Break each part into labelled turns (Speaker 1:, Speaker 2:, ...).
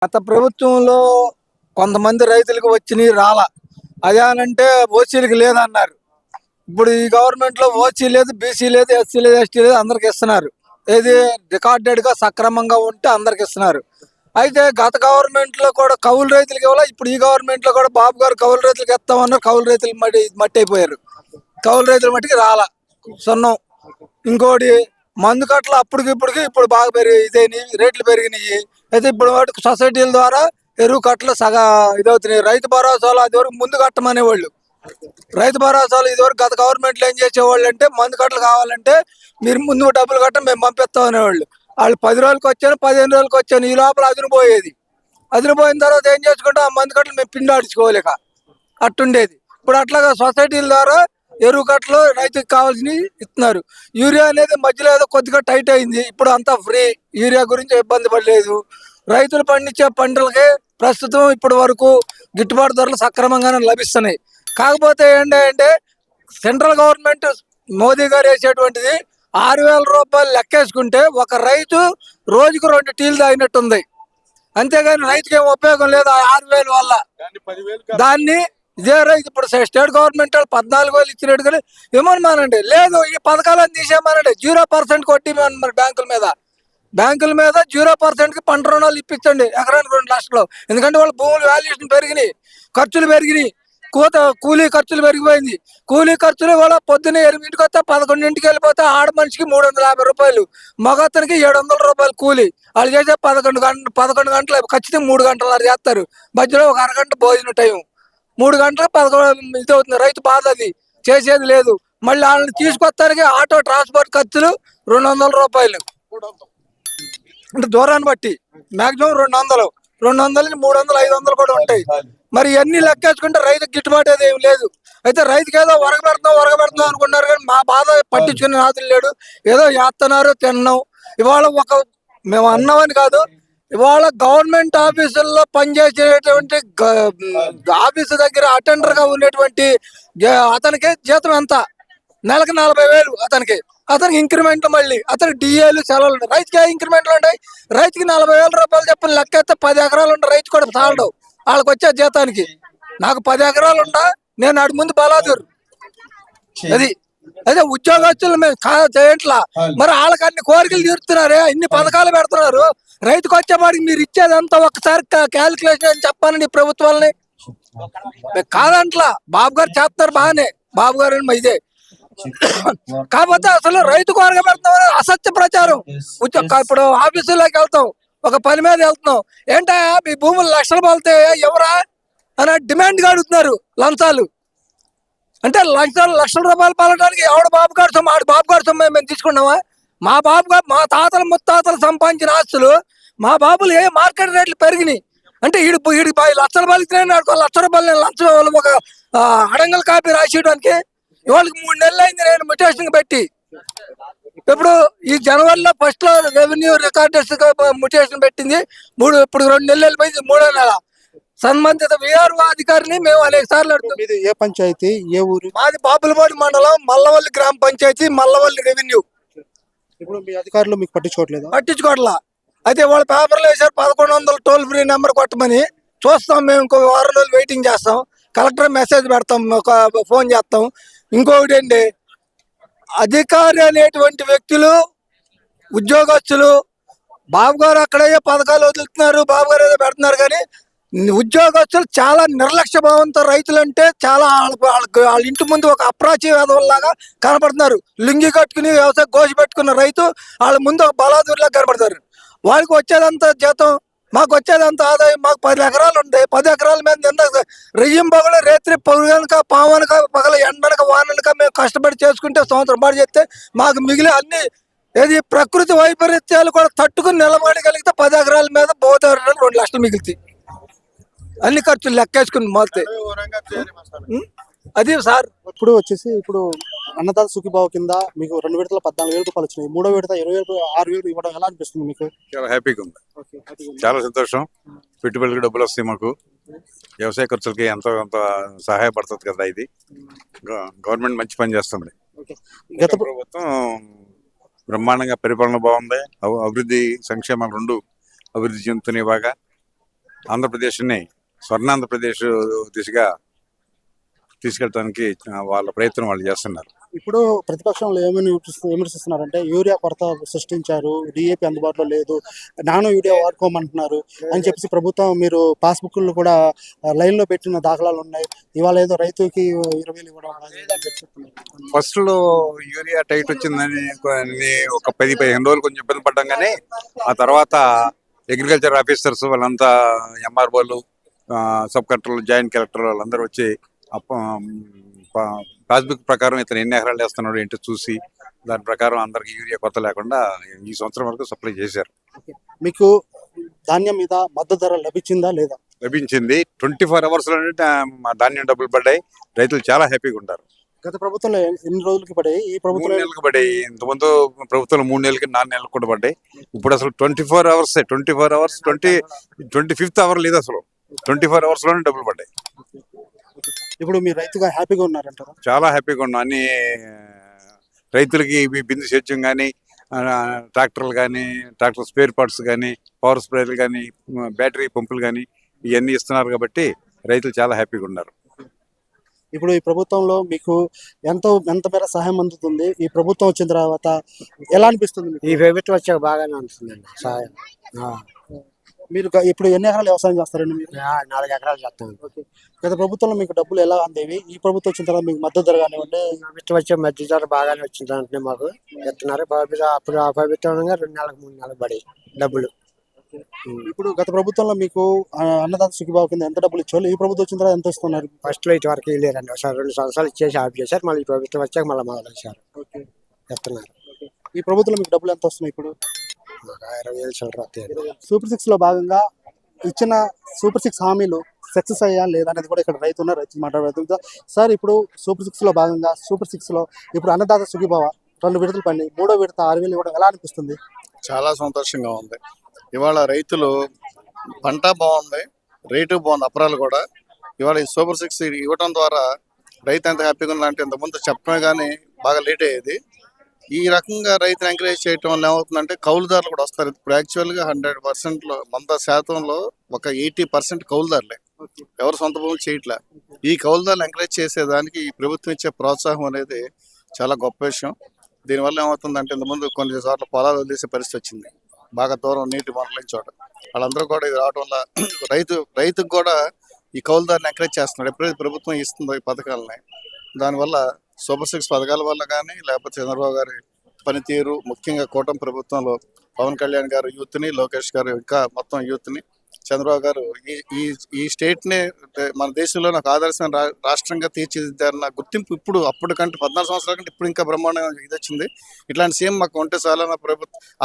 Speaker 1: గత ప్రభుత్వంలో కొంతమంది రైతులకు వచ్చినవి రాలా. అదేనంటే ఓసీలకు లేదన్నారు. ఇప్పుడు ఈ గవర్నమెంట్లో ఓసీ లేదు, బీసీ లేదు, ఎస్సీ లేదు, ఎస్టీ లేదు, అందరికి ఇస్తున్నారు. ఏది రికార్డెడ్గా సక్రమంగా ఉంటే అందరికి ఇస్తున్నారు. అయితే గత గవర్నమెంట్లో కూడా కౌలు రైతులకు ఇవ్వాలా. ఇప్పుడు ఈ గవర్నమెంట్లో కూడా బాబు గారు కౌలు రైతులకు ఇస్తామన్నారు. కౌలు రైతులు మట్టి అయిపోయారు. కౌలు రైతుల మట్టికి రాలా, సున్నం. ఇంకోటి మందు కట్టలు అప్పటికి ఇప్పుడు బాగా ఇదైనాయి, రేట్లు పెరిగినాయి. అయితే ఇప్పుడు వాటికి సొసైటీల ద్వారా ఎరువు కట్టలు ఇదవుతున్నాయి. రైతు భరోసాలు అది వరకు ముందు కట్టమనేవాళ్ళు. రైతు భరోసాలు ఇదివరకు గత గవర్నమెంట్లో ఏం చేసేవాళ్ళు అంటే మందు కట్టలు కావాలంటే మీరు ముందు డబ్బులు కట్ట మేము పంపిస్తాం అనేవాళ్ళు. వాళ్ళు 10 రోజులకు వచ్చాను, 15 రోజులకు వచ్చాను, ఈ లోపల అదిరిపోయేది. అదిరిపోయిన తర్వాత ఏం చేసుకుంటే ఆ మందు కట్టలు మేము పిండి ఆడించుకోలేక అట్టుండేది. ఇప్పుడు అట్లాగా సొసైటీల ద్వారా ఎరువు కట్టలు రైతుకి కావాల్సినవి ఇస్తున్నారు. యూరియా అనేది మధ్యలో ఏదో కొద్దిగా టైట్ అయింది. ఇప్పుడు అంతా ఫ్రీ. యూరియా గురించి ఇబ్బంది పడలేదు. రైతులు పండించే పంటలకి ప్రస్తుతం ఇప్పటి వరకు గిట్టుబాటు ధరలు సక్రమంగానే లభిస్తున్నాయి. కాకపోతే ఏంటంటే సెంట్రల్ గవర్నమెంట్ మోదీ గారు వేసేటువంటిది 6,000 రూపాయలు లెక్కేసుకుంటే ఒక రైతు రోజుకు 2 టీలు తాగినట్టుంది. అంతేగాని రైతుకి ఏం ఉపయోగం లేదు. ఆ 6,000 వల్ల దాన్ని ఇదే రైతు ఇప్పుడు స్టేట్ గవర్నమెంట్ వాళ్ళు 14,000 ఇచ్చినట్టు కానీ ఇవ్వమనండి. లేదు, ఈ పథకాలను తీసేయమనండి. 0% కొట్టిమన్నారు బ్యాంకుల మీద 0%కి పంట రుణాలు ఇప్పించండి. ఎకరానికి 2 లక్షలు. ఎందుకంటే వాళ్ళ భూముల వాల్యుయేషన్ పెరిగినాయి, ఖర్చులు పెరిగినాయి, కూలీ ఖర్చులు పెరిగిపోయింది. కూలీ ఖర్చులు కూడా పొద్దున్నే 8ంటికి వస్తే 11ంటికి వెళ్ళిపోతే ఆడ మనిషికి 350 రూపాయలు, మగతనికి 700 రూపాయలు కూలీ. వాళ్ళు చేసే 11 గంటలు ఖచ్చితంగా 3 గంటలు చేస్తారు. మధ్యలో ఒక అరగంట భోజన టైం. 3 గంటలకు 11 ఇది అవుతుంది. రైతు బాధ అది. చేసేది లేదు. మళ్ళీ వాళ్ళని తీసుకొస్తానికి ఆటో ట్రాన్స్పోర్ట్ ఖర్చులు 200 రూపాయలు. అంటే దూరాన్ని బట్టి మాక్సిమం 200, 200 300, 500 కూడా ఉంటాయి. మరి ఇవన్నీ లెక్కేసుకుంటే రైతుకి గిట్టుబాటు ఏం లేదు. అయితే రైతుకి ఏదో ఒరగబెడుతున్నాం అనుకున్నారు, కానీ మా బాధ పట్టించుకునే నాదులు లేడు. ఏదో చేస్తున్నారు, తిన్నాం. ఇవాళ మేము అన్నామని కాదు, ఇవాళ గవర్నమెంట్ ఆఫీసుల్లో పనిచేసేటువంటి ఆఫీసు దగ్గర అటెండర్ గా ఉన్నటువంటి అతనికి జీతం ఎంత? నెలకు 40,000. అతనికి ఇంక్రిమెంట్, మళ్ళీ అతనికి డిఏలు, సెలవులు ఉంటాయి. రైతుకి ఏ ఇంక్రిమెంట్లు ఉంటాయి? రైతుకి 40,000 రూపాయలు చెప్పిన లెక్క అయితే 10 ఎకరాలు ఉంటే రైతు కూడా చాలడు వాళ్ళకి వచ్చే జీతానికి. నాకు 10 ఎకరాలు ఉంటా, నేను అటు ముందు బలాదూరు. అది అదే ఉద్యోగస్తులు మేము చేయట్లా. మరి వాళ్ళకి అన్ని కోరికలు తీరుతున్నారే, ఇన్ని పథకాలు పెడుతున్నారు. రైతుకు వచ్చేవాడికి మీరు ఇచ్చేదంతా ఒక్కసారి క్యాలిక్యులేషన్ అని చెప్పానండి ప్రభుత్వాలని. కాదంట్లా, బాబు గారు చేస్తారు బాగానే, బాబు గారు ఇదే. కాకపోతే అసలు రైతు కోరగా పెడుతున్నాం అసత్య ప్రచారం. ఇప్పుడు ఆఫీసులోకి వెళ్తాం, ఒక పని మీద వెళ్తున్నాం, ఏంటా మీ భూములు లక్షలు పోతే ఎవరా అని డిమాండ్ అడుగుతున్నారు. లంచాలు అంటే లక్షల రూపాయలు పాలడానికి ఎవడు బాబు గారు సొమ్ము, ఆడు బాబు గారు సొమ్ము మేము తీసుకున్నామా? మా బాబు గారు, మా తాతలు ముత్తాతలు సంపాదించిన ఆస్తులు మా బాబులు ఏ మార్కెట్ రేట్లు పెరిగినాయి అంటే ఈడు లక్షల రూపాయలు 1,00,000 రూపాయలు లంచం ఒక అడంగల్ కాపీ రాసేయడానికి. ఇవాళకి 3 నెలలు అయింది నేను మ్యుటేషన్ పెట్టి. ఇప్పుడు ఈ జనవరిలో ఫస్ట్ లో రెవెన్యూ రికార్డర్స్ మ్యుటేషన్ పెట్టింది. ఇప్పుడు 2 నెలలు వెళ్ళిపోయింది, 3వ నెల. సంబంధిత విఆర్ఓ అధికారిని మేము అనేక సార్లు అడుగుతాం.
Speaker 2: ఏ పంచాయతీ, ఏ ఊరు?
Speaker 1: మాది బాపులపాడు మండలం, మల్లవల్లి గ్రామ పంచాయతీ, మల్లవల్లి రెవెన్యూ.
Speaker 2: ఇప్పుడు మీ అధికారులు మీకు
Speaker 1: పట్టించుకోవట్లా. అయితే వాళ్ళ పేపర్లో వేసారు 1100 టోల్ ఫ్రీ నెంబర్ కొట్టమని. చూస్తాం మేము, ఇంకో 6 రోజులు వెయిటింగ్ చేస్తాం. కలెక్టర్ మెసేజ్ పెడతాం, ఒక ఫోన్ చేస్తాం. ఇంకొకటి ఏంటి, అధికారి అనేటువంటి వ్యక్తులు, ఉద్యోగస్తులు బాబు గారు అక్కడయ్యే పథకాలు వదులుతున్నారు, బాబు గారు ఏదో పెడుతున్నారు, కానీ ఉద్యోగస్తులు చాలా నిర్లక్ష్య భావంతో రైతులంటే చాలా వాళ్ళ ఇంటి ముందు ఒక అప్రాచి వేదవల్లాగా కనపడుతున్నారు. లుంగి కట్టుకుని వ్యవసాయ గోషి పెట్టుకున్న రైతు వాళ్ళ ముందు ఒక బలాదూరులాగా కనపడతారు. వాళ్ళకి వచ్చేదంతా జీతం, మాకు వచ్చేదంతా ఆదాయం. మాకు 10 ఎకరాలు ఉంటాయి. 10 ఎకరాల మీద రెయ్యం పగల రేత్రి పొగనక పావనక పగల ఎండనక వాననక మేము కష్టపడి చేసుకుంటే సంవత్సరం పాటు చేస్తే మాకు మిగిలి అన్ని ఏది ప్రకృతి వైపరీత్యాలు కూడా తట్టుకుని నిలబడగలిగితే 10 ఎకరాల మీద పోతే 2 లక్షలు మిగులుతాయి. అన్ని ఖర్చులు లెక్కేసుకుని మొత్తం అది సార్.
Speaker 2: ఇప్పుడు వచ్చేసి ఇప్పుడు అన్నదాత సుఖీభావ కింద మీకు 2 విడతల 14,000 రూపాయలు వచ్చినాయి. 3వ విడత 6,000 ఇవ్వడం ఎలా అనిపిస్తుంది మీకు?
Speaker 3: చాలా హ్యాపీగా ఉంది, చాలా సంతోషం. పెట్టుబడులకు డబ్బులు వస్తాయి, మాకు వ్యవసాయ ఖర్చులకి ఎంతో కొంత సహాయపడుతుంది కదా. ఇది గవర్నమెంట్ మంచి పని చేస్తుంది. గత ప్రభుత్వం బ్రహ్మాండంగా పరిపాలన బాగుంది. అభివృద్ధి, సంక్షేమాలు 2 అభివృద్ధి చెందుతున్నాయి బాగా. ఆంధ్రప్రదేశ్ని స్వర్ణాంధ్రప్రదేశ్ దిశగా తీసుకెళ్ళడానికి వాళ్ళ ప్రయత్నం వాళ్ళు చేస్తున్నారు.
Speaker 2: ఇప్పుడు ప్రతిపక్షంలో ఏమని విమర్శిస్తున్నారంటే యూరియా కొరత సృష్టించారు, డిఏపి అందుబాటులో లేదు, నానో యూరియా వాడుకోమంటున్నారు అని చెప్పేసి ప్రభుత్వం మీరు పాస్బుక్లు కూడా లైన్లో పెట్టిన దాఖలాలు ఉన్నాయి. ఇవాళ ఏదో రైతుకి 20,000 ఇవ్వడం అని చెప్పి చెప్తున్నారు.
Speaker 3: ఫస్ట్ లో యూరియా టైట్ వచ్చిందని ఒక 10-15 రోజులు కొంచెం ఇబ్బంది పడ్డాం, కానీ ఆ తర్వాత అగ్రికల్చర్ ఆఫీసర్స్ వాళ్ళంతా ఎంఆర్ఓలు, సబ్ కలెక్టర్లు, జాయింట్ కలెక్టర్ వాళ్ళందరూ వచ్చి పాస్బుక్ ప్రకారం ఇతను ఎన్ని ఎకరాలు వేస్తున్నాడు ఏంటో చూసి దాని ప్రకారం అందరికి యూరియా కొత్త లేకుండా ఈ సంవత్సరం వరకు సప్లై చేశారు.
Speaker 2: మీకు ధాన్యం మీద మద్దతు ధర లభించిందా లేదా?
Speaker 3: లభించింది. 24 hours లోనే మా ధాన్యం డబ్బులు పడ్డాయి. రైతులు చాలా హ్యాపీగా ఉంటారు.
Speaker 2: గత ప్రభుత్వంలో ఎన్ని రోజులకి పడ్డాయి? ఈ
Speaker 3: 3
Speaker 2: ప్రభుత్వం
Speaker 3: నెలలకు పడ్డాయి. ఇంతకుముందు ప్రభుత్వం 3 నెలలకి 4 నెలలకు కూడా పడ్డాయి. ఇప్పుడు అసలు 24 hours 25th hour లేదు, అసలు 24 hours లోనే డబ్బులు పడ్డాయి.
Speaker 2: ఇప్పుడు మీరు రైతుగా హ్యాపీగా ఉన్నారంటారా?
Speaker 3: చాలా హ్యాపీగా ఉన్నాం. అన్ని రైతులకి బిందు సేద్యం కానీ, ట్రాక్టర్లు కానీ, ట్రాక్టర్ స్పేర్ పార్ట్స్ కానీ, పవర్ స్ప్రేలు కానీ, బ్యాటరీ పంపులు కానీ ఇవన్నీ ఇస్తున్నారు కాబట్టి రైతులు చాలా హ్యాపీగా ఉన్నారు.
Speaker 2: ఇప్పుడు ఈ ప్రభుత్వంలో మీకు ఎంత మేర సహాయం అందుతుంది? ఈ ప్రభుత్వం వచ్చిన తర్వాత ఎలా అనిపిస్తుంది మీకు?
Speaker 4: ఈ ప్రభుత్వం వచ్చాక బాగానే ఉంటుందండి సహాయం.
Speaker 2: మీరు ఇప్పుడు ఎన్ని ఎకరాలు వ్యవసాయం చేస్తారండి మీరు?
Speaker 4: 4 ఎకరాలు చేస్తాను.
Speaker 2: ఓకే. గత ప్రభుత్వంలో మీకు డబ్బులు ఎలా అందేవి? ఈ ప్రభుత్వం వచ్చిన తర్వాత మీకు మద్దతు ధర కానివ్వండి,
Speaker 4: ప్రభుత్వం వచ్చే మధ్య ధర బాగానే వచ్చింది అంటే మాకు చెప్తున్నారు. అప్పుడు ఆ ప్రభుత్వం 2 నెలలకు 3 నెలలకు పడి డబ్బులు.
Speaker 2: ఇప్పుడు గత ప్రభుత్వంలో మీకు అన్నదాత సుఖీభావ కింద ఎంత డబ్బులు ఇచ్చేవాళ్ళు? ఈ ప్రభుత్వం వచ్చిన తర్వాత ఎంత ఇస్తున్నారు?
Speaker 4: ఫస్ట్ లో ఇటు వరకు వెళ్ళారండి. ఒకసారి 2 సంవత్సరాలు ఇచ్చేసి ఆఫ్ చేశారు. మళ్ళీ ఈ ప్రభుత్వం వచ్చాక మళ్ళీ మొదలు చేశారు చెప్తున్నారు.
Speaker 2: ఈ ప్రభుత్వంలో మీకు డబ్బులు ఎంత వస్తున్నాయి ఇప్పుడు?
Speaker 4: మాకు 20,000 చిల్లర వస్తాయండి.
Speaker 2: సూపర్ 6 లో భాగంగా ఇచ్చిన సూపర్ 6 హామీలు సక్సెస్ అయ్యా లేదా అనేది కూడా ఇక్కడ రైతు మాట్లాడుతుందా సార్? ఇప్పుడు సూపర్ 6 లో భాగంగా సూపర్ 6 లో ఇప్పుడు అన్నదాత సుఖీభావ 2 విడతలు పడి 3వ విడత 6,000 ఇవ్వడం ఎలా అనిపిస్తుంది?
Speaker 5: చాలా సంతోషంగా ఉంది. ఇవాళ రైతులు పంట బాగుంది, రేటు బాగుంది, అపరాలు కూడా. ఇవాళ ఈ సూపర్ 6 ఇవ్వడం ద్వారా రైతు ఎంత హ్యాపీగా ఉందంటే ఇంతకుముందు చెప్పడమే కానీ బాగా లేట్ అయ్యేది. ఈ రకంగా రైతుని ఎంకరేజ్ చేయటం వల్ల ఏమవుతుందంటే కౌలుదారులు కూడా వస్తారు. ఇప్పుడు యాక్చువల్గా 100%లో 100%లో ఒక 80% కౌలుదారులే, ఎవరు సొంత భూములు చేయట్లే. ఈ కౌలుదారులు ఎంకరేజ్ చేసేదానికి ఈ ప్రభుత్వం ఇచ్చే ప్రోత్సాహం అనేది చాలా గొప్ప విషయం. దీనివల్ల ఏమవుతుందంటే ఇంతకుముందు కొన్ని చోట్ల పొలాలు వదిలేసే పరిస్థితి వచ్చింది, బాగా దూరం నీటి మొదలైన చోట. వాళ్ళందరూ కూడా ఇది రావడం వల్ల రైతుకు కూడా ఈ కౌలుదారుని ఎంకరేజ్ చేస్తున్నారు. ఎప్పుడైతే ప్రభుత్వం ఇస్తుందో ఈ పథకాలని, దానివల్ల సూపర్ 6 పథకాల వల్ల కానీ, లేకపోతే చంద్రబాబు గారి పనితీరు, ముఖ్యంగా కూటమి ప్రభుత్వంలో పవన్ కళ్యాణ్ గారు యూత్ని, లోకేష్ గారు ఇంకా మొత్తం యూత్ని, చంద్రబాబు గారు ఈ స్టేట్ని మన దేశంలో ఒక ఆదర్శమైన రాష్ట్రంగా తీర్చిదిద్దారన్న గుర్తింపు ఇప్పుడు అప్పటికంటే 14 సంవత్సరాల కంటే ఇప్పుడు ఇంకా బ్రహ్మాండంగా ఇది వచ్చింది. ఇట్లాంటి సీఎం మాకు ఉంటే చాలా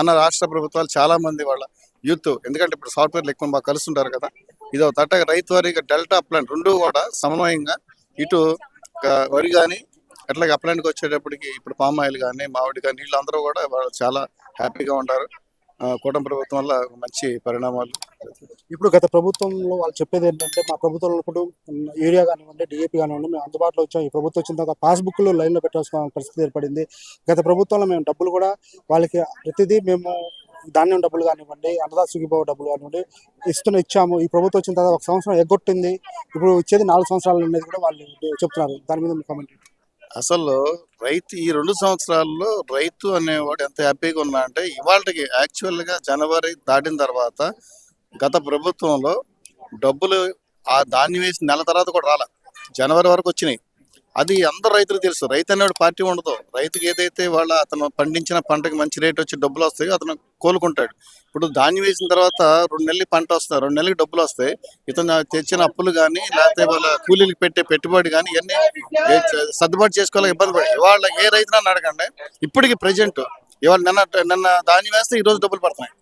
Speaker 5: అన్న రాష్ట్ర ప్రభుత్వాలు చాలా మంది వాళ్ళ యూత్, ఎందుకంటే ఇప్పుడు సాఫ్ట్వేర్లు ఎక్కువ మాకు కలుస్తుంటారు కదా, ఇదో తట్ట రైతు వారిగా డెల్టా అప్లాంట్ 2 కూడా సమన్వయంగా ఇటు వరి కానీ అట్లాగే అప్లాంట్కి వచ్చేటప్పటికి ఇప్పుడు పామ్ ఆయిల్ కానీ, మామిడి కానీ, వీళ్ళందరూ కూడా వాళ్ళు చాలా హ్యాపీగా ఉంటారు. కూటమి ప్రభుత్వం వల్ల మంచి పరిణామాలు.
Speaker 2: ఇప్పుడు గత ప్రభుత్వంలో వాళ్ళు చెప్పేది ఏంటంటే మా ప్రభుత్వంలో ఇప్పుడు యూరియా కానివ్వండి, డిఏపి కానివ్వండి మేము అందుబాటులో వచ్చాం. ఈ ప్రభుత్వం వచ్చిన తర్వాత పాస్బుక్లు లైన్లో పెట్టాల్సిన పరిస్థితి ఏర్పడింది. గత ప్రభుత్వంలో మేము డబ్బులు కూడా వాళ్ళకి ప్రతిదీ మేము ధాన్యం డబ్బులు కానివ్వండి, అన్నదాత సుఖీభావ డబ్బులు కానివ్వండి ఇచ్చాము. ఈ ప్రభుత్వం వచ్చిన తర్వాత 1 సంవత్సరం ఎగ్గొట్టింది, ఇప్పుడు వచ్చేది 4 సంవత్సరాలు అనేది కూడా వాళ్ళు చెప్తున్నారు. దాని మీద మీ కామెంట్?
Speaker 5: అసలు రైతు ఈ 2 సంవత్సరాల్లో రైతు అనేవాడు ఎంత హ్యాపీగా ఉన్నా అంటే ఇవాళకి యాక్చువల్గా జనవరి దాటిన తర్వాత గత ప్రభుత్వంలో డబ్బులు ఆ ధాన్యం వేసి నెల తర్వాత కూడా రాలే, జనవరి వరకు వచ్చినాయి. అది అందరు రైతులకు తెలుసు. రైతు అనేవాడు పార్టీ ఉండదు. రైతుకి ఏదైతే అతను పండించిన పంటకి మంచి రేట్ వచ్చి డబ్బులు వస్తాయో అతను కోలుకుంటాడు. ఇప్పుడు ధాన్యం వేసిన తర్వాత 2 నెలలకి పంట వస్తాయి, 2 నెలలకి డబ్బులు వస్తాయి. ఇతను తెచ్చిన అప్పులు కానీ, లేకపోతే వాళ్ళ కూలీలకు పెట్టే పెట్టుబడి కానీ ఇవన్నీ సర్దుబాటు చేసుకోవాలి, ఇబ్బంది పడి. ఇవాళ ఏ రైతునని అడగండి, ఇప్పటికి ప్రజెంట్ ఇవాళ నిన్న ధాన్యం వేస్తే ఈరోజు డబ్బులు పడుతున్నాయి.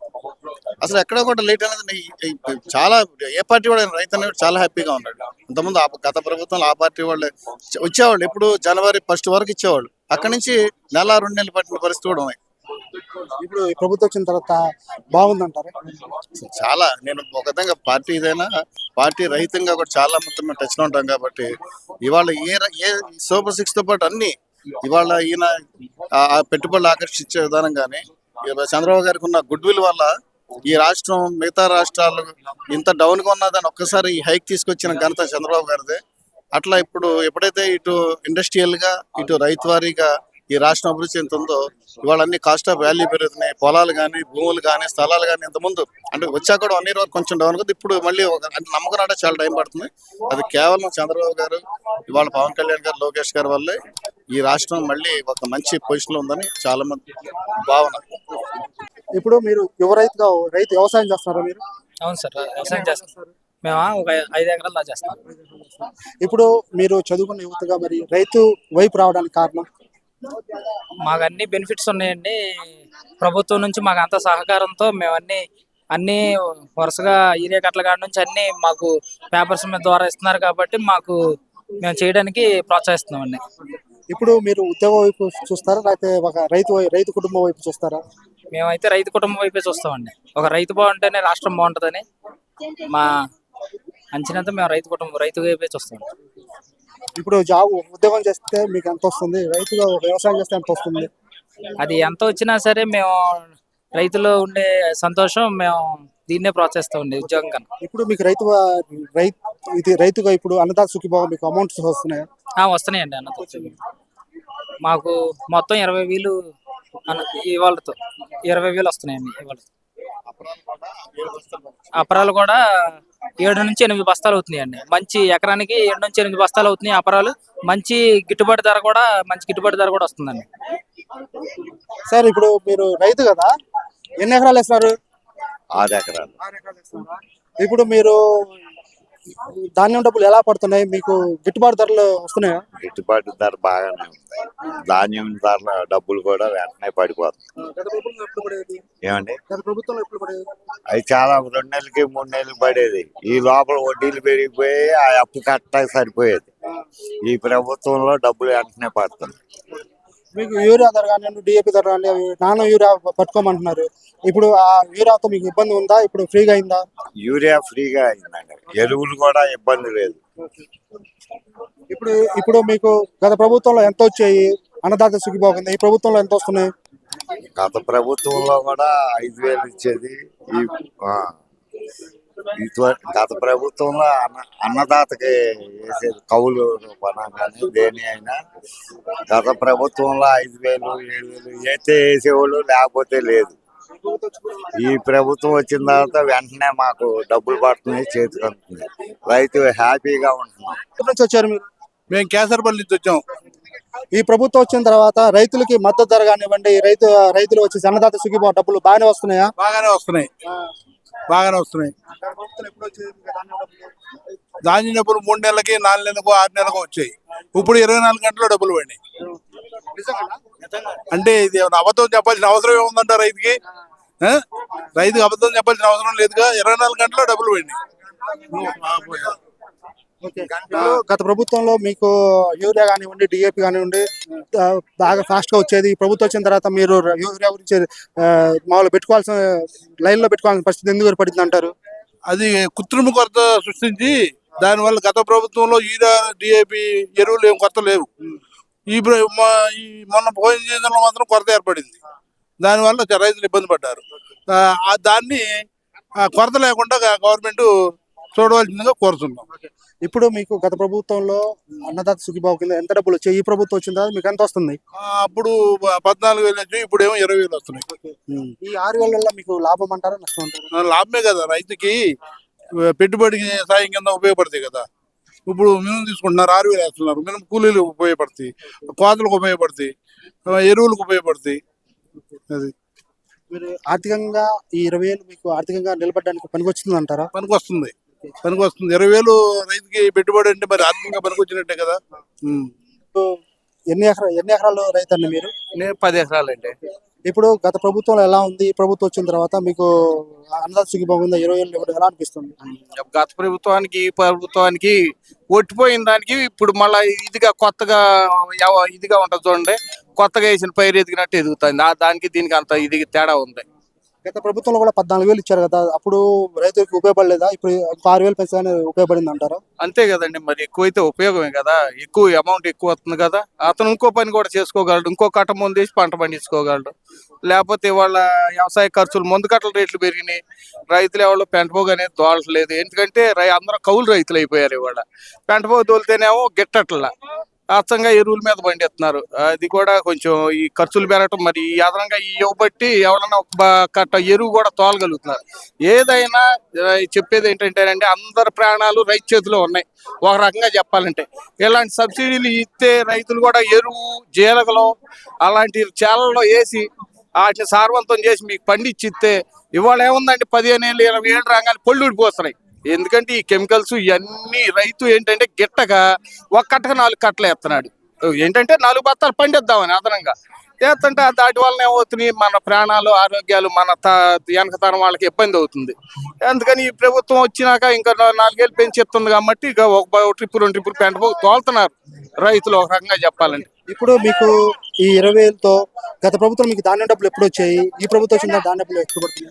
Speaker 5: అసలు ఎక్కడ కూడా లేట్ అనేది చాలా ఏ పార్టీ వాడు రైతు అనేవాడు చాలా హ్యాపీగా ఉన్నాడు. ఇంతకుముందు గత ప్రభుత్వంలో ఆ పార్టీ వాళ్ళు వచ్చేవాళ్ళు ఎప్పుడు జనవరి 1 వరకు ఇచ్చేవాళ్ళు, అక్కడి నుంచి నెల 2 నెలలు పట్టిన పరిస్థితి కూడా ఉన్నాయి.
Speaker 2: ఇప్పుడు ఈ ప్రభుత్వం వచ్చిన తర్వాత బాగుందంటారు?
Speaker 5: చాలా, నేను ఒక విధంగా పార్టీ ఏదైనా పార్టీ రహితంగా కూడా చాలా మొత్తం మేము టచ్లో ఉంటాం కాబట్టి ఇవాళ ఏ సూపర్ 6 తో పాటు అన్ని ఇవాళ ఈయన ఆ పెట్టుబడులు ఆకర్షించే విధానం కానీ, చంద్రబాబు గారికి ఉన్న గుడ్ విల్ వల్ల ఈ రాష్ట్రం మిగతా రాష్ట్రాలు ఇంత డౌన్గా ఉన్నదని ఒక్కసారి ఈ హైక్ తీసుకొచ్చిన ఘనత చంద్రబాబు గారిదే. అట్లా ఇప్పుడు ఎప్పుడైతే ఇటు ఇండస్ట్రియల్గా ఇటు రైతు వారీగా ఈ రాష్ట్రం అభివృద్ధి చెందుతుందో ఇవాళ అన్ని కాస్ట్ ఆఫ్ వాల్యూ పెరుగుతున్నాయి. పొలాలు కానీ భూములు కానీ స్థలాలు కానీ ఇంతకుముందు అంటే వచ్చాక కూడా 1 year వరకు కొంచెం డౌన్ ఉంది. ఇప్పుడు మళ్ళీ అంటే నమ్మకం అంటే చాలా టైం పడుతుంది. అది కేవలం చంద్రబాబు గారు ఇవాళ పవన్ కళ్యాణ్ గారు లోకేష్ గారి వల్లే ఈ రాష్ట్రం మళ్ళీ ఒక మంచి పొజిషన్లో ఉందని చాలా మంది భావన.
Speaker 2: ఇప్పుడు మీరు యువ రైతుగా రైతు వ్యవసాయం చేస్తున్నారా మీరు?
Speaker 6: అవును సార్, వ్యవసాయం చేస్తాం. మేము ఒక 5 ఎకరాలు దా చేస్తాం.
Speaker 2: ఇప్పుడు మీరు చదువుకున్న యువతగా మరి రైతు వైపు రావడానికి కారణం?
Speaker 6: మాకు అన్ని బెనిఫిట్స్ ఉన్నాయండి. ప్రభుత్వం నుంచి మాకు అంత సహకారంతో మేము అన్ని వరుసగా యూరియా కట్టల కాడ నుంచి అన్ని మాకు పేపర్స్ మీద ద్వారా ఇస్తున్నారు కాబట్టి మాకు మేము చేయడానికి ప్రోత్సహిస్తున్నాం అండి.
Speaker 2: ఇప్పుడు మీరు ఉద్యోగం వైపు చూస్తారా లేకపోతే ఒక రైతు కుటుంబం వైపు చూస్తారా?
Speaker 6: మేమైతే రైతు కుటుంబం వైపే చూస్తామండి. ఒక రైతు బాగుంటేనే రాష్ట్రం బాగుంటుందని మా అంచనాతో మేము రైతు వైపే చూస్తాం.
Speaker 2: ఇప్పుడు ఉద్యోగం చేస్తే మీకు ఎంత వస్తుంది? రైతుగా వ్యవసాయం చేస్తే ఎంత వస్తుంది?
Speaker 6: అది ఎంత వచ్చినా సరే మేము రైతులో ఉండే సంతోషం మేము దీన్నే ప్రోత్సహిస్తామండి ఉద్యోగం కన్నా.
Speaker 2: ఇప్పుడు మీకు రైతుగా ఇప్పుడు అన్నదాత సుఖీభావం మీకు అమౌంట్స్ వస్తున్నాయా?
Speaker 6: వస్తున్నాయండి. అన్నతో మాకు మొత్తం 20,000 ఇవాళతో 20,000 వస్తున్నాయండి. ఇవాళ అపరాలు కూడా 7 నుంచి 8 బస్తాలు అవుతున్నాయండి. మంచి ఎకరానికి 7 నుంచి 8 బస్తాలు అవుతున్నాయి అపరాలు. మంచి గిట్టుబాటు ధర కూడా వస్తుందండి.
Speaker 2: సార్ ఇప్పుడు మీరు రైతు కదా, ఎన్ని ఎకరాలు వేస్తున్నారు?
Speaker 7: 6 ఎకరాలు.
Speaker 2: ఇప్పుడు మీరు ధాన్యం డబ్బులు ఎలా పడుతున్నాయి? మీకు గిట్టుబాటు ధరలు వస్తున్నాయా?
Speaker 7: గిట్టుబాటు ధర బాగానే ఉంది. ధాన్యం ధరల డబ్బులు కూడా వెంటనే పడిపోతుంది. ఏమండి అవి చాలా 2 నెలలకి 3 నెలలు పడేది. ఈ లోపల వడ్డీలు పెరిగిపోయి ఆ అప్పు కట్టడానికి సరిపోయేది. ఈ ప్రభుత్వంలో డబ్బులు వెంటనే పడుతుంది.
Speaker 2: మీకు యూరియా ధర కానీ డిఏపి ధర కానీ నానో యూరియా పట్టుకోమంటున్నారు. ఇప్పుడు ఆ యూరియాతో మీకు ఇబ్బంది ఉందా? ఇప్పుడు ఫ్రీగా అయిందా?
Speaker 7: యూరియా ఫ్రీగా అయిందండి. ఎరువులు కూడా ఇబ్బంది లేదు.
Speaker 2: ఇప్పుడు మీకు గత ప్రభుత్వంలో ఎంత వచ్చాయి? అన్నదాత సుఖీభావం ఈ ప్రభుత్వంలో ఎంత వస్తున్నాయి?
Speaker 7: గత ప్రభుత్వంలో కూడా 5,000 ఇచ్చేది. గత ప్రభుత్వంలో అన్నదాతకి వేసేది కౌలు రూపాన కానీ దేని అయినా గత ప్రభుత్వంలో 5,000 7,000 అయితే వేసేవాళ్ళు, లేకపోతే లేదు. ఈ ప్రభుత్వం వచ్చిన తర్వాత వెంటనే మాకు డబ్బులు పడుతున్నాయి, చేతికి అందుతున్నాయి. రైతు హ్యాపీగా ఉంటున్నాం.
Speaker 2: ఎక్కడి నుంచి వచ్చారు మీరు?
Speaker 8: మేము కేసరపల్లి నుంచి వచ్చాం.
Speaker 2: ఈ ప్రభుత్వం వచ్చిన తర్వాత రైతులకి మద్దతు ధర కానివ్వండి, రైతులు వచ్చేసి అన్నదాత సుఖీభావం డబ్బులు బాగానే వస్తున్నాయా?
Speaker 8: బాగానే వస్తున్నాయి. ధాన్యం డబ్బులు 3 నెలలకి 4 నెలలకు 6 నెలలకు వచ్చాయి. ఇప్పుడు 24 గంటల్లో డబ్బులు పడినాయి. అంటే ఇది అబద్ధం చెప్పాల్సిన అవసరం ఏముందంట రైతుకి? రైతుకి అబద్ధం చెప్పాల్సిన అవసరం లేదుగా. 24 గంటల్లో డబ్బులు పడినాయి.
Speaker 2: గత ప్రభుత్వంలో మీకు యూరియా కానివ్వండి, డిఏపి కానివ్వండి బాగా ఫాస్ట్ గా వచ్చేది. ఈ ప్రభుత్వం వచ్చిన తర్వాత మీరు యూరియా గురించి మామూలు లైన్ లో పెట్టుకోవాల్సిన పరిస్థితి ఎందుకు ఏర్పడింది అంటారు?
Speaker 8: అది కృత్రిమ కొరత సృష్టించి దానివల్ల గత ప్రభుత్వంలో యూరియా డిఏపి ఎరువులు ఏం కొరత లేవు. ఈ మొన్న పోయిన సీజన్లో మాత్రం కొరత ఏర్పడింది. దానివల్ల రైతులు ఇబ్బంది పడ్డారు. దాన్ని కొరత లేకుండా గవర్నమెంట్ చూడవలసిందిగా కోరుతున్నాం.
Speaker 2: ఇప్పుడు మీకు గత ప్రభుత్వంలో అన్నదాత సుఖీభావం కింద ఎంత డబ్బులు వచ్చాయి? ఈ ప్రభుత్వం వచ్చిన తర్వాత మీకు ఎంత వస్తుంది?
Speaker 8: అప్పుడు 14,000 వచ్చాయి, ఇప్పుడు ఏమో 20,000 వస్తున్నాయి.
Speaker 2: ఈ 6,000 వల్ల మీకు లాభం అంటారా నష్టం అంటారా?
Speaker 8: లాభమే కదా, రైతుకి పెట్టుబడికి సాయం కింద ఉపయోగపడతాయి కదా. ఇప్పుడు మినుము తీసుకుంటున్నారు, 6,000 వేస్తున్నారు. మినుము కూలీలకు ఉపయోగపడతాయి, కోతలకు ఉపయోగపడతాయి, ఎరువులకు ఉపయోగపడతాయి. అది
Speaker 2: మీరు ఆర్థికంగా ఈ 20,000 మీకు ఆర్థికంగా నిలబడడానికి పనికొచ్చింది అంటారా?
Speaker 8: పనికొస్తుంది. 20,000 రైతుకి పెట్టుబడి అంటే మరి ఆర్థికంగా పనికొచ్చినట్టే కదా.
Speaker 2: ఎన్ని ఎకరాలు రైతు అండి మీరు?
Speaker 9: నేను 10 ఎకరాలు అండి.
Speaker 2: ఇప్పుడు గత ప్రభుత్వంలో ఎలా ఉంది? ఈ ప్రభుత్వం వచ్చిన తర్వాత మీకు అన్నదాత సుఖీభావం 20,000 ఇవ్వడం ఎలా అనిపిస్తుంది?
Speaker 9: గత ప్రభుత్వానికి ఈ ప్రభుత్వానికి ఒట్టిపోయిన దానికి ఇప్పుడు మళ్ళీ కొత్తగా ఇదిగా ఉంటుంది చూడండి. కొత్తగా వేసిన పైరు ఎదిగినట్టు ఎదుగుతుంది. దానికి దీనికి అంత ఇది తేడా ఉంది.
Speaker 2: గత ప్రభుత్వంలో కూడా 14,000 ఇచ్చారు కదా, అప్పుడు రైతులకు ఉపయోగపడలేదా? ఇప్పుడు 6,000 పెంచగానే ఉపయోగపడింది అంటారా?
Speaker 9: అంతే కదండి, మరి ఎక్కువైతే ఉపయోగమే కదా, ఎక్కువ అమౌంట్ ఎక్కువ వస్తుంది కదా, అతను ఇంకో పని కూడా చేసుకోగలడు, ఇంకో కట్ట ముందు వేసి పంట పండించుకోగలడు. లేకపోతే వాళ్ళ వ్యవసాయ ఖర్చులు, మందు కట్టల రేట్లు పెరిగినాయి, రైతులు ఎవరు పెంటపోగు అనేది తోలట్లేదు. ఎందుకంటే అందరూ కౌలు రైతులు అయిపోయారు. ఇవాళ పెంటపోగు తోలితేనేమో గిట్టట్లా, అచ్చంగా ఎరువుల మీద పండిస్తున్నారు. అది కూడా కొంచెం ఈ ఖర్చులు పెరగటం, మరి ఈ అదనంగా ఈ ఇవ్వబట్టి ఎవరన్నా ఒక కట్ట ఎరువు కూడా తోలగలుగుతున్నారు. ఏదైనా చెప్పేది ఏంటంటేనండి, అందరి ప్రాణాలు రైతు చేతిలో ఉన్నాయి. ఒక రకంగా చెప్పాలంటే ఇలాంటి సబ్సిడీలు ఇస్తే రైతులు కూడా ఎరువు, జీలకలు అలాంటి చేలల్లో వేసి వాటిని సారవంతం చేసి మీకు పండించిస్తే, ఇవాళ ఏముందండి 15 ఏళ్ళు 20 ఏళ్ళు రాగానే పళ్ళు ఊడిపోతున్నాయి. ఎందుకంటే ఈ కెమికల్స్ ఇవన్నీ రైతు ఏంటంటే గిట్టగా ఒక కట్టకు 4 కట్టలు వేస్తున్నాడు. ఏంటంటే 4 బత్తాలు పండిద్దామని అదనంగా వేస్తుంటే దాటి వలన ఏమవుతుంది, మన ప్రాణాలు, ఆరోగ్యాలు, మన వెనకతరం వాళ్ళకి ఇబ్బంది అవుతుంది. అందుకని ఈ ప్రభుత్వం వచ్చినాక ఇంకా 4 ఏళ్ళు పెంచి చెప్తుంది కాబట్టి ఇక ఒక ట్రిప్ 2 ట్రిప్పులు పెంటపోగు తోలుతున్నారు రైతులు, ఒక రకంగా చెప్పాలంటే.
Speaker 2: ఇప్పుడు మీకు ఈ 20,000తో గత ప్రభుత్వం మీకు ధాన్యం డబ్బులు ఎప్పుడు వచ్చాయి? ఈ ప్రభుత్వం వచ్చిన ధాన్యం డబ్బులు ఎప్పుడు పడుతుంది?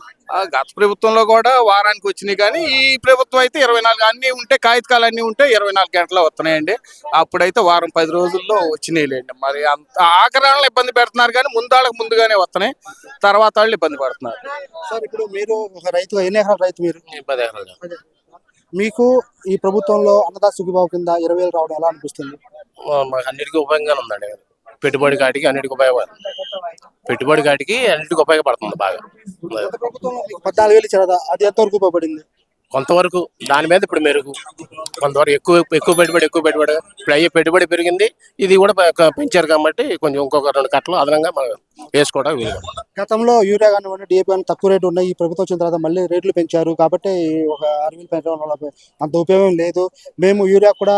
Speaker 9: గత ప్రభుత్వంలో కూడా వారానికి వచ్చినాయి, కానీ ఈ ప్రభుత్వం అయితే 24 అన్ని ఉంటే, కాగితాలు అన్ని ఉంటే 24 గంటలు వస్తున్నాయండి. అప్పుడైతే వారం 10 రోజుల్లో వచ్చినాయిలేండి. మరి అంత ఆఖరాలను ఇబ్బంది పెడుతున్నారు, కానీ ముందాళ్ళకి ముందుగానే వస్తున్నాయి, తర్వాత వాళ్ళు ఇబ్బంది పడుతున్నారు.
Speaker 2: సార్, ఇప్పుడు మీరు ఒక రైతుగా ఎన్ని ఎకరాల రైతు మీరు?
Speaker 9: 10 ఎకరాలు.
Speaker 2: మీకు ఈ ప్రభుత్వంలో అన్నదాత సుఖీభావ కింద 20,000 రావడం ఎలా అనిపిస్తుంది?
Speaker 10: మాకు అన్నిటికీ ఉపయోగంగానే ఉందండి. పెట్టుబడి కాటికి అన్నిటికీ ఉపయోగపడుతుంది. పెట్టుబడి కాటికి అన్నిటికీ ఉపయోగపడుతుంది బాగా.
Speaker 2: గత ప్రభుత్వంలో మీకు 14,000 ఇచ్చారు కదా, అది ఎంతవరకు ఉపయోగపడింది?
Speaker 10: కొంతవరకు దాని మీద ఇప్పుడు మెరుగు, కొంతవరకు ఎక్కువ పెట్టుబడి ఇప్పుడు అయ్యే పెట్టుబడి పెరిగింది. ఇది కూడా పెంచారు కాబట్టి కొంచెం ఇంకొక 2 కట్టలు అదనంగా మనం వేసుకోవడం వీలు.
Speaker 2: గతంలో యూరియా కానివ్వండి, డిఏపీ కానీ తక్కువ రేటు ఉన్నాయి. ఈ ప్రభుత్వం వచ్చిన తర్వాత మళ్ళీ రేట్లు పెంచారు కాబట్టి ఒక 6,000 పెంచడం వల్ల అంత ఉపయోగం లేదు. మేము యూరియా కూడా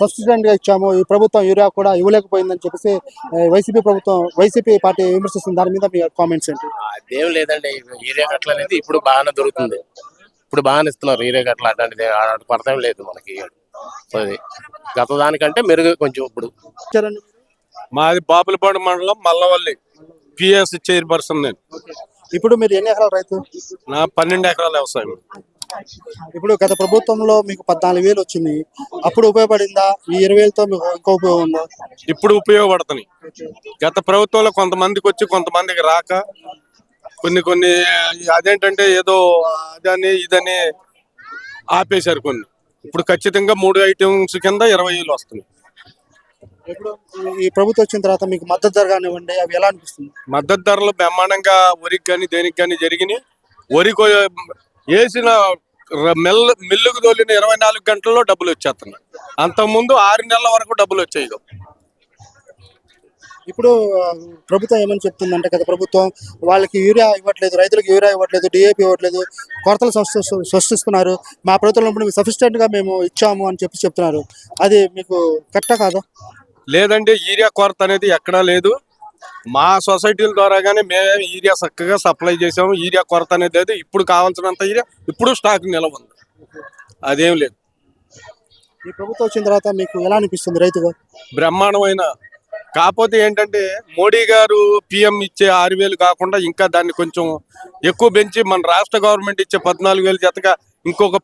Speaker 2: సబ్సిడెంట్గా ఇచ్చాము, ఈ ప్రభుత్వం యూరియా కూడా ఇవ్వలేకపోయిందని చెప్పేసి వైసీపీ పార్టీ విమర్శిస్తుంది. దాని మీద మీ కామెంట్స్ ఏంటి?
Speaker 10: అదేం లేదండి, యూరియా కట్టలు అనేది ఇప్పుడు బాగానే దొరుకుతుంది, ఇప్పుడు బాగానే ఇస్తున్నారు. యూరియా కట్టలు అట్లాంటిది పడతాం లేదు మనకి. అది గత దానికంటే మెరుగు కొంచెం ఇప్పుడు.
Speaker 11: మాది బాపులపాడు మండలం మల్లవల్లి, పిఎస్ చైర్పర్సన్ నేను.
Speaker 2: ఇప్పుడు మీరు ఎన్ని ఎకరాల రైతు?
Speaker 11: నా 12 ఎకరాల వ్యవసాయం.
Speaker 2: ఇప్పుడు గత ప్రభుత్వంలో మీకు 14,000 వచ్చింది, అప్పుడు ఉపయోగపడిందా? ఈ 20,000తో మీకు ఇంకో ఉపయోగం ఉందా?
Speaker 11: ఇప్పుడు ఉపయోగపడుతున్నాయి. గత ప్రభుత్వంలో కొంతమందికి వచ్చి కొంతమందికి రాక కొన్ని అదేంటంటే ఏదో అదని ఇదని ఆపేశారు కొన్ని. ఇప్పుడు ఖచ్చితంగా 3 ఐటమ్స్ కింద 20,000 వస్తున్నాయి.
Speaker 2: ఇప్పుడు ఈ ప్రభుత్వం వచ్చిన తర్వాత మీకు మద్దతు ధర కానివ్వండి, అవి ఎలా అనిపిస్తుంది?
Speaker 11: మద్దతు ధరలు బ్రహ్మాండంగా వరికి కానీ దేనికి కానీ జరిగినాయి. వరి వేసిన మిల్లుకు తోలిన 24 గంటల్లో డబ్బులు వచ్చేస్తున్నాయి. అంతకుముందు 6 నెలల వరకు డబ్బులు వచ్చాయి.
Speaker 2: ఇప్పుడు ప్రభుత్వం ఏమని చెప్తుందంటే, గత ప్రభుత్వం వాళ్ళకి యూరియా ఇవ్వట్లేదు, రైతులకు యూరియా ఇవ్వట్లేదు, డిఏపీ ఇవ్వట్లేదు, కొరతలు సృష్టిస్తున్నారు. మా ప్రభుత్వంలో ఇప్పుడు సఫిషియెంట్గా మేము ఇచ్చాము అని చెప్తున్నారు. అది మీకు కరెక్టా కాదా?
Speaker 11: లేదండి, యూరియా కొరత అనేది ఎక్కడా లేదు. మా సొసైటీల ద్వారాగానే మేము యూరియా చక్కగా సప్లై చేసాము. యూరియా కొరత అనేది లేదు. ఇప్పుడు కావాల్సినంత యూరియా ఇప్పుడు స్టాక్ నిల్వ ఉంది, అదేం లేదు.
Speaker 2: ఈ ప్రభుత్వం వచ్చిన తర్వాత మీకు ఎలా అనిపిస్తుంది రైతుగా?
Speaker 11: బ్రహ్మాండమైన. కాకపోతే ఏంటంటే మోడీ గారు పిఎం ఇచ్చే 6,000 కాకుండా ఇంకా దాన్ని కొంచెం ఎక్కువ పెంచి మన రాష్ట్ర గవర్నమెంట్ ఇచ్చే 14,000 జతగా ఇంకొక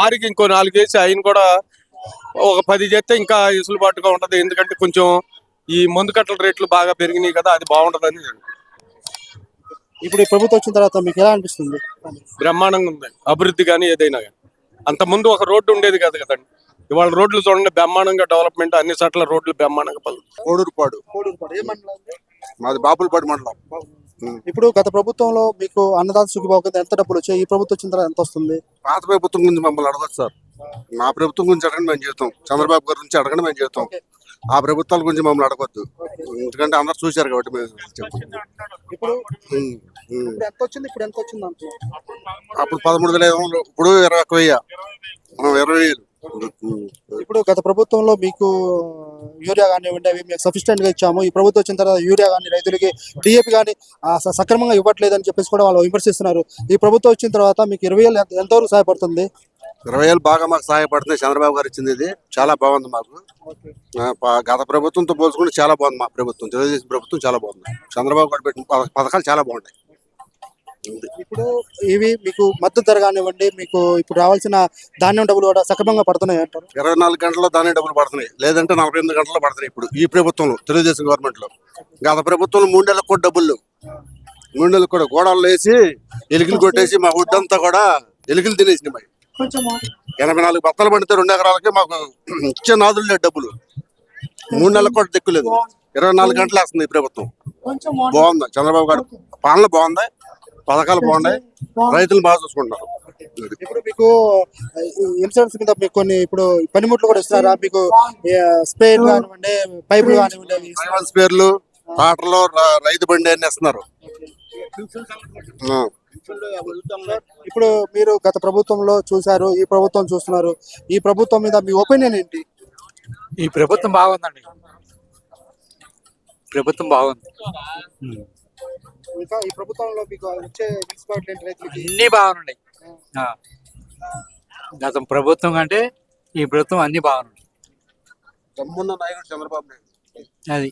Speaker 11: 6కి ఇంకో 4 వేసి ఆయన కూడా ఒక 10 చేస్తే ఇంకా వెసులుబాటుగా ఉంటది. ఎందుకంటే కొంచెం ఈ మందు కట్టల రేట్లు బాగా పెరిగినాయి కదా, అది బాగుంటదని.
Speaker 2: ఇప్పుడు ఈ ప్రభుత్వం వచ్చిన తర్వాత మీకు ఎలా అనిపిస్తుంది?
Speaker 11: బ్రహ్మాండంగా ఉంది అభివృద్ధి కానీ ఏదైనా కానీ. అంత ముందు ఒక రోడ్డు ఉండేది కాదు కదండి, ఇవాళ రోడ్లు చూడండి బ్రహ్మాండంగా డెవలప్మెంట్, అన్ని చోట్ల రోడ్లు బ్రహ్మాండంగా
Speaker 5: కోడూరుపాడు. మాది బాపులపాడు మండలం.
Speaker 2: ఇప్పుడు గత ప్రభుత్వంలో మీకు అన్నదాత సుఖీభావ కింద ఎంత డబ్బులు వచ్చాయి? ఈ ప్రభుత్వం వచ్చిన తర్వాత ఎంత వస్తుంది?
Speaker 5: పాత ప్రభుత్వం గురించి మమ్మల్ని అడగదు సార్. మా ప్రభుత్వం గురించి అడగండి మేము చేస్తాం, చంద్రబాబు గారి గురించి అడగండి మేము చేస్తాం. ఆ ప్రభుత్వాల గురించి మమ్మల్ని అడగొద్దు, ఎందుకంటే అందరు చూశారు కాబట్టి మేము చెప్తాం.
Speaker 2: ఇప్పుడు ఎంత వచ్చింది, ఇప్పుడు ఎంత వచ్చింది అంటున్నారు?
Speaker 5: అప్పుడు 13,000, ఇప్పుడు 20,000.
Speaker 2: ఇప్పుడు గత ప్రభుత్వంలో మీకు యూరియా కానివ్వండి, అవి మేము సఫిషియెంట్ గా ఇచ్చాము. ఈ ప్రభుత్వం వచ్చిన తర్వాత యూరియా కానీ, రైతులకి డిఏపీ కానీ సక్రమంగా ఇవ్వట్లేదు అని చెప్పేసి కూడా వాళ్ళు విమర్శిస్తున్నారు. ఈ ప్రభుత్వం వచ్చిన తర్వాత మీకు 20,000 ఎంతవరకు సహాయపడుతుంది?
Speaker 5: 20,000 బాగా మాకు సహాయపడుతుంది. చంద్రబాబు గారు ఇచ్చింది ఇది చాలా బాగుంది మాకు. గత ప్రభుత్వంతో పోల్చుకుంటే చాలా బాగుంది మా ప్రభుత్వం. తెలుగుదేశం ప్రభుత్వం చాలా బాగుంది. చంద్రబాబు గారు పెట్టిన పథకాలు చాలా బాగుంటాయి.
Speaker 2: ఇప్పుడు ఇవి మీకు మద్దతు ధర కానివ్వండి, మీకు ఇప్పుడు రావాల్సిన ధాన్యం డబ్బులు కూడా సక్రమంగా పడుతున్నాయి అంటారు.
Speaker 11: 24 గంటల్లో దాని డబ్బులు పడుతున్నాయి, లేదంటే 48 గంటల్లో పడుతున్నాయి. ఇప్పుడు ఈ ప్రభుత్వంలో, తెలుగుదేశం గవర్నమెంట్ లో. గత ప్రభుత్వంలో 3 నెలలకు కూడా డబ్బులు లేవు. 3 నెలలకు కూడా గోడలు వేసి ఎలుకలు కొట్టేసి మా వడ్డంతా కూడా ఎలుకలు తినేసినాయి. మరి 84 బత్తలు పడితే 2 ఎకరాలకి మాకు ఇచ్చే నాదులు లేదు డబ్బులు. 3 నెలలకు కూడా దిక్కులేదు. 24 గంటలు వేస్తుంది ఈ ప్రభుత్వం. బాగుంది, చంద్రబాబు గారు పాలన బాగుంది, పథకాలు బాగున్నాయి, రైతులు బాగా చూసుకుంటారు.
Speaker 2: ఇప్పుడు మీకు ఇన్సూరెన్స్ కింద మీకు కొన్ని ఇప్పుడు పనిముట్లు కూడా ఇస్తున్నారా? మీకు స్ప్రేలు కానివ్వండి, పైపులు కానివ్వండి,
Speaker 11: స్పేర్లు, ట్రాక్టర్లు, రైతు బండి అన్ని ఇస్తున్నారు.
Speaker 2: ఇప్పుడు మీరు గత ప్రభుత్వంలో చూశారు, ఈ ప్రభుత్వం చూస్తున్నారు. ఈ ప్రభుత్వం మీద మీ ఒపీనియన్ ఏంటి?
Speaker 12: ఈ ప్రభుత్వం బాగుందండి, ప్రభుత్వం బాగుంది.
Speaker 2: ఇంకా ఈ ప్రభుత్వంలో మీకు వచ్చే మున్సిపాలిటీ రైతులకి
Speaker 12: అన్ని బాగున్నాయి. గత ప్రభుత్వం కంటే ఈ ప్రభుత్వం అన్ని బాగున్నాయి.
Speaker 11: దమ్మున్న నాయకుడు చంద్రబాబు నాయుడు.
Speaker 12: అది